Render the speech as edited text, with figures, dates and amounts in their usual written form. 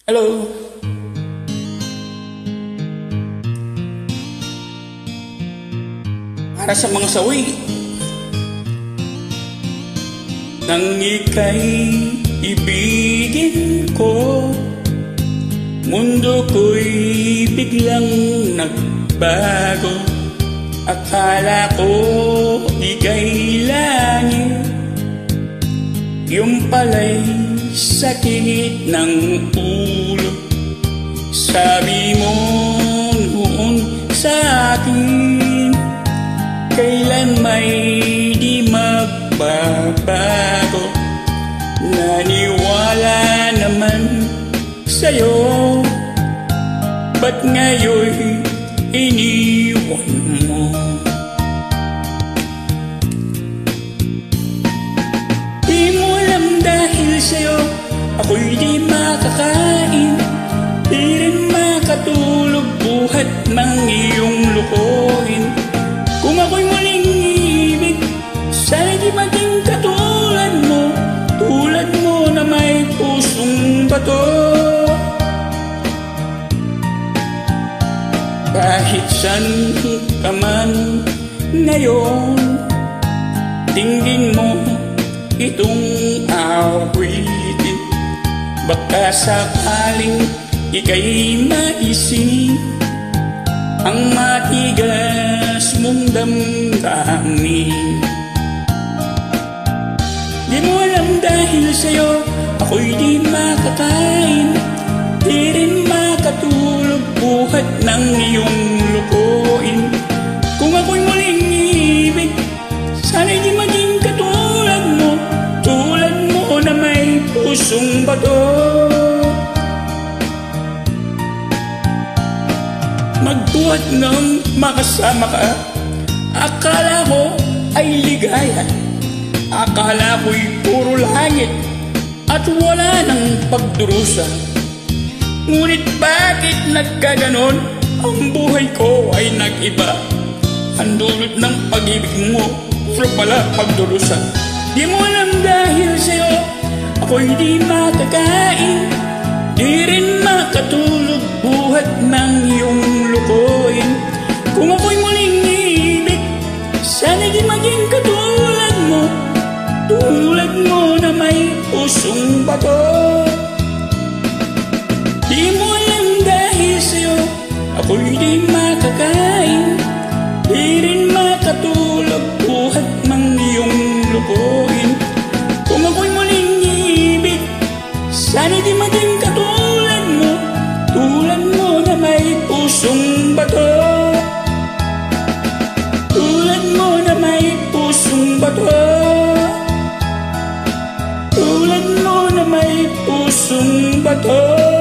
Hello. Para sa mga sawi nang ika'y ibigin ko, mundo ko'y biglang nagbago. Akala ko ika'y langit, yung pala'y sakit ng ulo. Sabi mo noon sa akin, kailan may di magbabago. Naniwala naman sa'yo, ba't ngayon iniwan mo? Di mo alam dahil sa'yo ako'y di makakain, di rin makatulog buhat ng iyong lukuhin. Kung ako'y muling ibig, sana'y di maging katulad mo, tulad mo na may pusong bato. Kahit saan ka man ngayon, dinggin mo itong awitin. Baka sakaling ika'y maisip ang matigas mong damdamin. Di mo alam dahil sa'yo ako'y di makakain, di rin makatulog buhat ng iyong lukuin. Kung ako'y muling ibig, sana'y di maging katulad mo, tulad mo na may pusong bato. Magbuhat ng makasama ka, akala ko ay ligaya. Akala ko'y puro langit at wala ng pagdurusa. Ngunit bakit nagkaganon? Ang buhay ko ay nag-iba. Ang dulot ng pag-ibig mo, pero pala pagdurusa. Di mo alam dahil sa'yo ako'y di makakain, di rin makatulog buhat ng iyong lukuin. Kung ako'y muling ibig, sana'y di maging katulad mo, tulad mo na may pusong bato. Di mo alam dahil sa'yo ako'y di makakain, di rin makatulog buhat ng iyong lukuin. Kung ako'y muling ibig, sana'y di maging katulad mo, tulad mo na may pusong bato. Tulad mo na may pusong bato, tulad mo na may pusong bato.